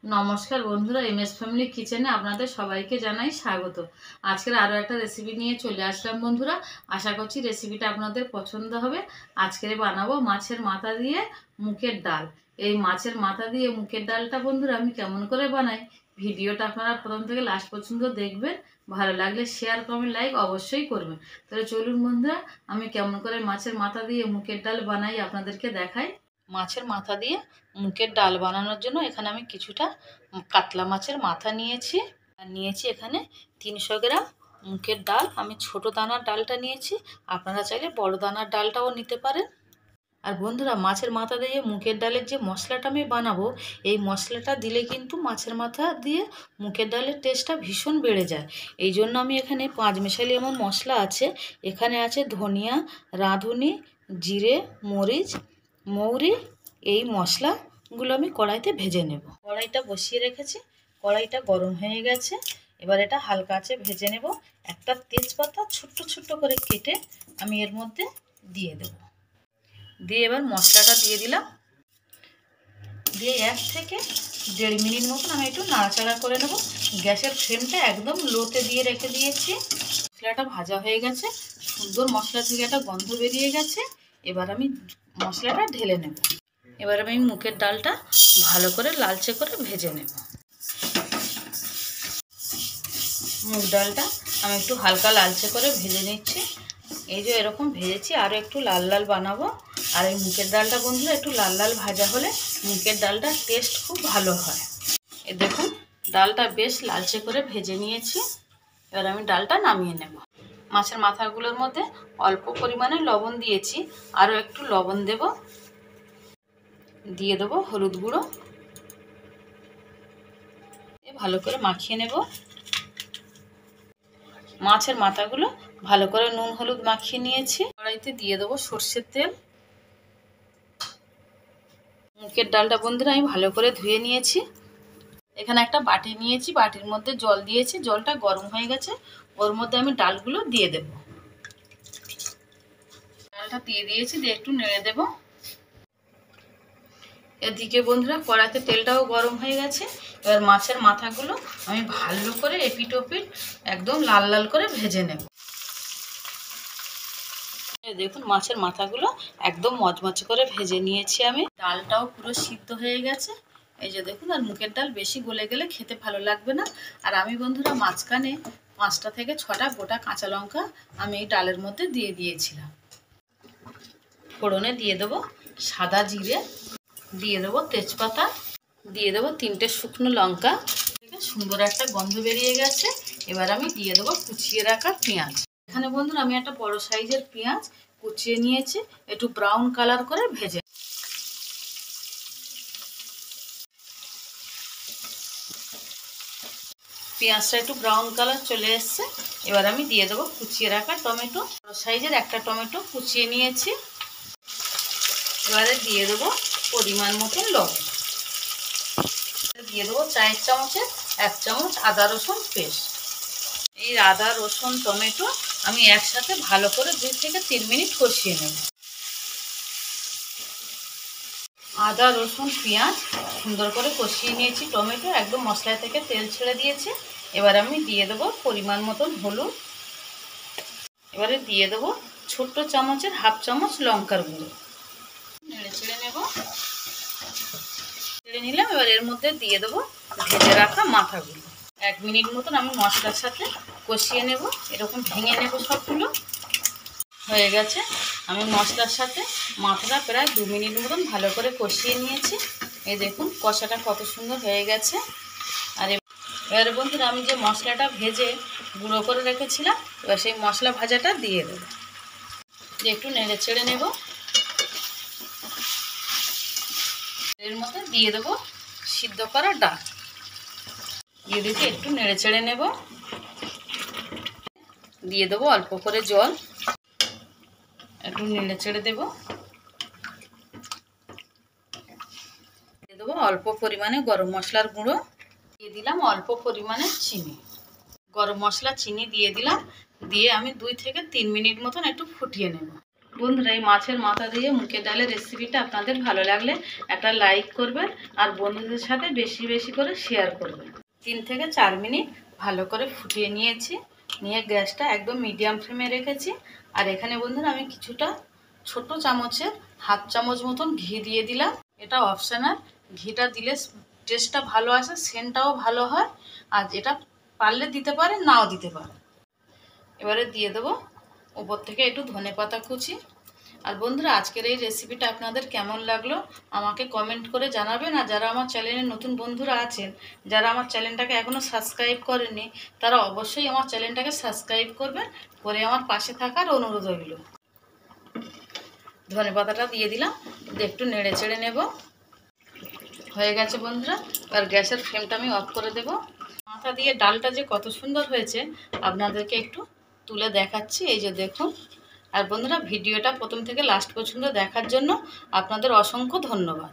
নমস্কার বন্ধুরা, MS family কিচেনে আপনাদের সবাইকে জানাই স্বাগত। আজকের আরও একটা রেসিপি নিয়ে চলে আসলাম বন্ধুরা। আশা করছি রেসিপিটা আপনাদের পছন্দ হবে। আজকে বানাবো মাছের মাথা দিয়ে মুগের ডাল। এই মাছের মাথা দিয়ে মুগের ডালটা বন্ধুরা আমি কেমন করে বানাই, ভিডিওটা আপনারা প্রথম থেকে লাস্ট পর্যন্ত দেখবেন। ভালো লাগলে শেয়ার, কমেন্ট, লাইক অবশ্যই করবেন। তাহলে চলুন বন্ধুরা, আমি কেমন করে মাছের মাথা দিয়ে মুগের ডাল বানাই আপনাদেরকে দেখাই। মাছের মাথা দিয়ে মুগের ডাল বানানোর জন্য এখানে আমি কিছুটা কাতলা মাছের মাথা নিয়েছি। আর নিয়েছি এখানে 300 গ্রাম মুগের ডাল। আমি ছোট দানার ডালটা নিয়েছি, আপনারা চাইলে বড় দানার ডালটাও নিতে পারেন। আর বন্ধুরা, মাছের মাথা দিয়ে মুগের ডালের যে মশলাটা আমি বানাবো, এই মশলাটা দিলে কিন্তু মাছের মাথা দিয়ে মুগের ডালের টেস্টটা ভীষণ বেড়ে যায়। এই জন্য আমি এখানে 5 মেশালি এমন মশলা আছে। এখানে আছে ধনিয়া, রাঁধুনি, জিরে, মরিচ, মৌরি। এই মশলাগুলো আমি কড়াইতে ভেজে নেব। কড়াইটা বসিয়ে রেখেছি, কড়াইটা গরম হয়ে গেছে। এবার এটা হালকা আঁচে ভেজে নেব। একটা তেজপাতা ছোট্ট ছোট্ট করে কেটে আমি এর মধ্যে দিয়ে দেব। দিয়ে এবার মশলাটা দিয়ে দিলাম। দিয়ে 1 থেকে 1.5 মিনিট মতন আমি একটু নাড়াচাড়া করে নেব। গ্যাসের ফ্লেমটা একদম লোতে দিয়ে রেখে দিয়েছি। মশলাটা ভাজা হয়ে গেছে, সুন্দর মশলা থেকে একটা গন্ধ বেরিয়ে গেছে। এবার আমি মশলাটা ঢেলে নেব। এবার আমি মুগের ডালটা ভালো করে লালচে করে ভেজে নেব। মুগ ডালটা আমি একটু হালকা লালচে করে ভেজে নিচ্ছি। এই যে এরকম ভেজেছি, আরও একটু লাল লাল বানাবো। আর এই মুগের ডালটা বন্ধুরা একটু লাল লাল ভাজা হলে মুগের ডালটার টেস্ট খুব ভালো হয়। এই দেখুন, ডালটা বেশ লালচে করে ভেজে নিয়েছি। এবার আমি ডালটা নামিয়ে নেব। মাছের মাথাগুলোর মধ্যে অল্প পরিমাণে লবণ দিয়েছি, আরও একটু লবণ দেব। দিয়ে দেবো হলুদ গুঁড়ো। ভালো করে মাখিয়ে নেব। মাছের মাথাগুলো ভালো করে নুন হলুদ মাখিয়ে নিয়েছি। কড়াইতে দিয়ে দেবো সর্ষের তেল। মুগের ডালটা বন্ধুরা আমি ভালো করে ধুয়ে নিয়েছি। এখানে একটা বাটি নিয়েছি, বাটির মধ্যে জল দিয়েছি। জলটা গরম হয়ে গেছে, ওর মধ্যে আমি ডালগুলো দিয়ে দেব। ডালটা দিয়ে দিয়েছি, দিয়ে একটু নেড়ে দেব। এদিকে বন্ধুরা কড়াইতে তেলটাও গরম হয়ে গেছে। এবার মাছের মাথাগুলো আমি ভালো করে এপিট ওপিট একদম লাল লাল করে ভেজে নেব। দেখুন, মাছের মাথাগুলো একদম মচমচে করে ভেজে নিয়েছি আমি। ডালটাও পুরো সিদ্ধ হয়ে গেছে। এই যে দেখুন, আর মুগের ডাল বেশি গলে গেলে খেতে ভালো লাগবে না। আর আমি বন্ধুরা মাঝখানে 5টা থেকে 6টা গোটা কাঁচা লঙ্কা আমি এই ডালের মধ্যে দিয়ে দিয়েছিলাম। ফোড়নে দিয়ে দেবো সাদা জিরে, দিয়ে দেবো তেজপাতা, দিয়ে দেবো 3টে শুকনো লঙ্কা। সুন্দর একটা গন্ধ বেরিয়ে গেছে। এবার আমি দিয়ে দেবো কুচিয়ে রাখা পেঁয়াজ। এখানে বন্ধুরা আমি একটা বড় সাইজের পেঁয়াজ কুচিয়ে নিয়েছি, একটু ব্রাউন কালার করে ভেজে। পেঁয়াজটা একটু ব্রাউন কালার চলে এসছে। এবার আমি দিয়ে দেবো কুচিয়ে রাখা টমেটো। বড় সাইজের একটা টমেটো কুচিয়ে নিয়েছি। এবারে দিয়ে দেবো পরিমাণ মতন লবণ। দিয়ে দেবো চায়ের চামচের 1 চামচ আদা রসুন পেস্ট। এই আদা রসুন টমেটো আমি একসাথে ভালো করে 2 থেকে 3 মিনিট কষিয়ে নেব। আদা রসুন পেঁয়াজ সুন্দর করে কষিয়ে নিয়েছি। টমেটো একদম মশলা থেকে তেল ছেড়ে দিয়েছে। এবার আমি দিয়ে দেবো পরিমাণ মতন হলুদ। এবারে দিয়ে দেবো ছোট্ট চামচের 1/2 চামচ লঙ্কার গুঁড়ো। নেড়ে ছেড়ে নেব। ছেড়ে নিলাম। এবার এর মধ্যে দিয়ে দেবো ভেজে রাখা মাথাগুলো। 1 মিনিট মতন আমি মশলার সাথে কষিয়ে নেব। এরকম ভেঙে নেব সবগুলো। হয়ে গেছে। আমি মশলার সাথে মাথাটা প্রায় 2 মিনিট মতন ভালো করে কষিয়ে নিয়েছি। এই দেখুন কষাটা কত সুন্দর হয়ে গেছে। আর এবার বন্ধুরা আমি যে মশলাটা ভেজে গুঁড়ো করে রেখেছিলাম, এবার সেই মশলা ভাজাটা দিয়ে দেব। একটু নেড়ে ছেড়ে নেব। এর মধ্যে দিয়ে দেবো সিদ্ধ করা ডাল। দিয়ে দিতে একটু নেড়ে ছেড়ে নেব। দিয়ে দেবো অল্প করে জল। একটু নেড়ে ছেড়ে দেব। দিয়ে দেবো অল্প পরিমাণে গরম মশলার গুঁড়ো। দিয়ে দিলাম অল্প পরিমাণে চিনি। গরম মশলা চিনি দিয়ে দিলাম। দিয়ে আমি 2 থেকে 3 মিনিট মতন একটু ফুটিয়ে নেব। বন্ধুরা, এই মাছের মাথা দিয়ে মুগের ডালের রেসিপিটা আপনাদের ভালো লাগলে একটা লাইক করবেন আর বন্ধুদের সাথে বেশি বেশি করে শেয়ার করবেন। 3 থেকে 4 মিনিট ভালো করে ফুটিয়ে নিয়েছি, নিয়ে গ্যাসটা একদম মিডিয়াম ফ্লেমে রেখেছি। আর এখানে বন্ধুরা আমি কিছুটা ছোট চামচের হাফ চামচ মতন ঘি দিয়ে দিলাম। এটা অপশনাল, ঘিটা দিলে টেস্টটা ভালো আসে, সেন্টটাও ভালো হয়। আর এটা পারলে দিতে পারে, নাও দিতে পারে। এবারে দিয়ে দেবো উপর থেকে একটু ধনেপাতা কুচি। আর বন্ধুরা, আজকের এই রেসিপিটা আপনাদের কেমন লাগলো আমাকে কমেন্ট করে জানাবেন। আর যারা আমার চ্যানেলে নতুন বন্ধুরা আছেন, যারা আমার চ্যানেলটাকে এখনও সাবস্ক্রাইব করেননি, তারা অবশ্যই আমার চ্যানেলটাকে সাবস্ক্রাইব করবেন, করে আমার পাশে থাকার অনুরোধ রইল। ধনেপাতাটা দিয়ে দিলাম, একটু নেড়ে চেড়ে নেব। হয়ে গেছে বন্ধুরা, আর গ্যাসের ফ্লেমটা আমি অফ করে দেব। মাথা দিয়ে ডালটা যে কত সুন্দর হয়েছে আপনাদেরকে একটু তুলে দেখাচ্ছি, এই যে দেখুন। আর বন্ধুরা, ভিডিওটা প্রথম থেকে লাস্ট পর্যন্ত দেখার জন্য আপনাদের অসংখ্য ধন্যবাদ।